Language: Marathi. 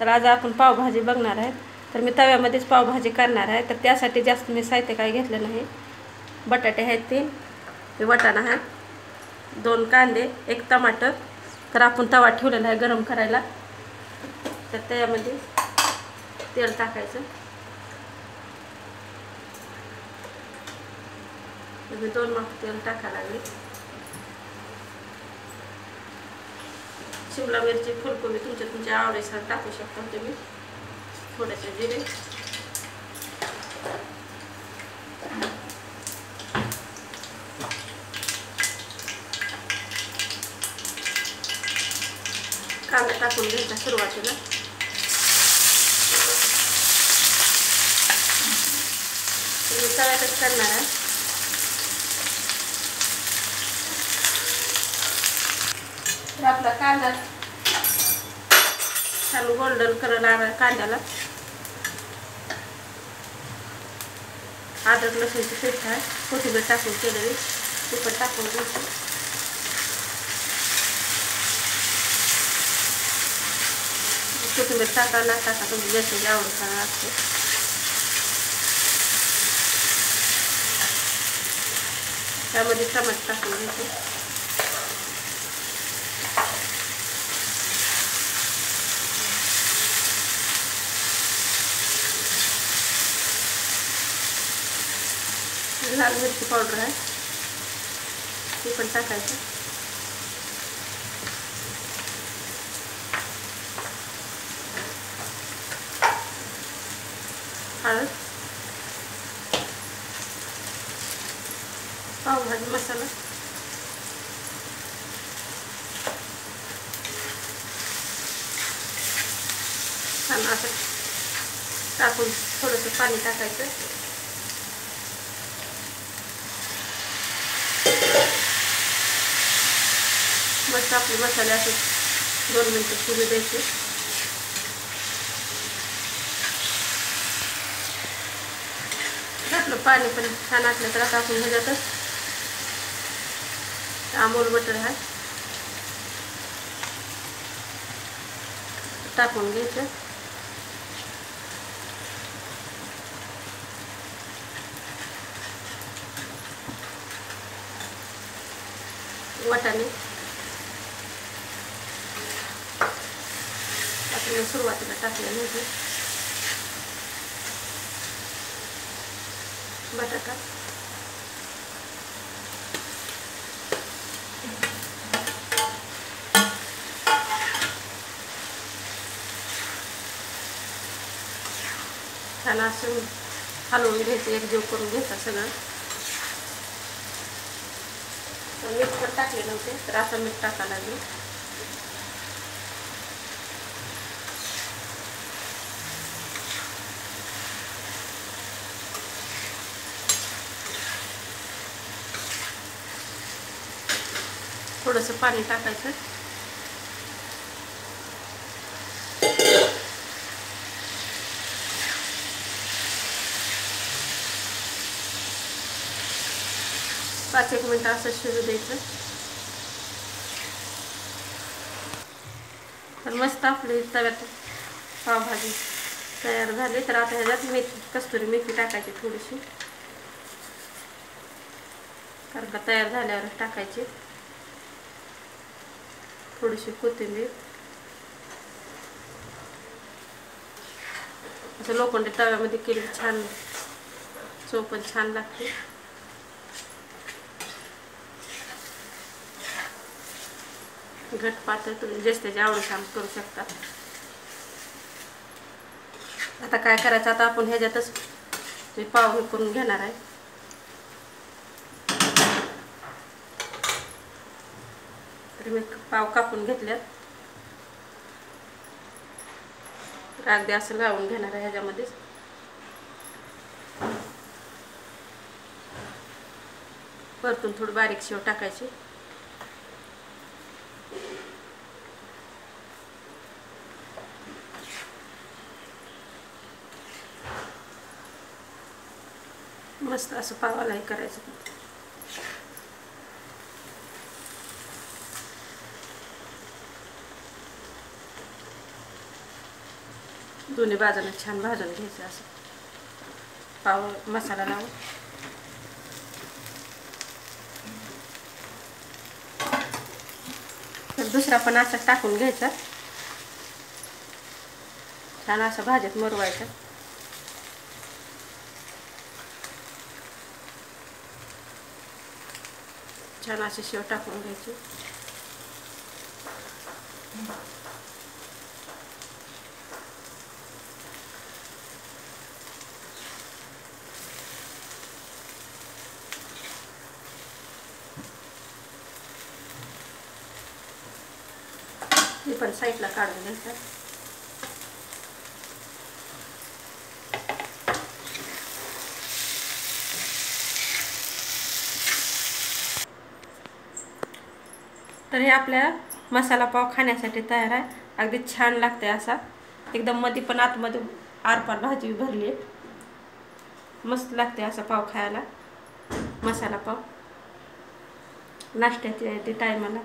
तर आज आपण पावभाजी बघणार आहे। तर मी तव्यामध्येच पावभाजी करणार आहे। तर त्यासाठी जास्त मी साहित्य काही घेतलं नाही। बटाटे आहेत 3, हे वाटाणा आहे, 2 कांदे, 1 टमाटर। तर आपण तवा ठेवलेला आहे गरम करायला। तर त्यामध्ये तेल टाकायचं। मी 2 माप तेल टाकायला लागले। शिमला मिरची, फुलकोबी तुमच्या आवडीनुसार टाकू शकता तुम्ही। थोडेसे जिरे, कांदा टाकून घ्यायचा सुरुवातीला। मी तव्यातच करणार आहे। तर आपला कांदा छान गोल्डन कलर आला कांद्याला। अद्रक लसूणची पेस्ट आहे, कोथिंबीर टाकून केलेली, ती पण टाकून घ्यायची। कोथिंबीर टाकायला तुम्ही ज्याची आवडीनुसार असते। त्यामध्ये टमाटर टाकून घ्यायचे। लाल मिरची पावडर आहे, ती पण टाकायची। हळद, पावभाजी मसाला, छान असं टाकून थोडंसं पाणी टाकायचं। मस्त आपले मसाले असे 2 मिनिटं शिजू द्यायचे। आपलं पाणी पण छान आटलं तर आता आपण ह्याच्यातच अमूल बटर आहे टाकून घ्यायचं। वाटाणे आपण सुरुवातीला टाकलेलं होतं, बटाटा, छान असं हलवून घ्यायचं, एकजीव करून घ्यायचं सगळं। तर मीठ पण टाकले नव्हते, तर आता मीठ टाकायला लागले। थोडंसं पाणी टाकायचं। पाच एक मिनिटं असं शिजू द्यायचं। तर मस्त आपली तव्यात पावभाजी तयार झाली। तर आता ह्याच्यात मेथी, कस्तुरी मेथी टाकायची थोडीशी, कारण का तयार झाल्यावर टाकायची। थोडीशी कोथिंबीर, असं लोखंडी तव्यामध्ये केली छान चव पण छान लागते। घट पातळ तुम्ही जास्त त्याच्या आवडीनुसार करू शकता। आता काय करायचं, आता आपण ह्याच्यातच मी पाव हे करून घेणार आहे। तर मी पाव कापून घेतल्यात, अगदी असं लावून घेणार आहे ह्याच्यामध्ये। परतून थोडी बारीक शेव टाकायची। मस्त असं पावालाही करायचं। दोन्ही बाजूने छान भाजून घ्यायचं असं पाव मसाला लावून. तर दुसरा पण असा टाकून घ्यायचा, छान असं भाजीत मुरवायचं. छान अशी शेव टाकून घ्यायची. हे पण साईडला काढून घ्यायचं. तर हे आपल्या मसाला पाव खाण्यासाठी तयार आहे. अगदी छान लागते असा, एकदम मध्ये पण आतमध्ये आरपार भाजी भरली आहे. मस्त लागते असा पाव खायला, मसाला पाव. नाश्त्याची आहे ती टायमाला.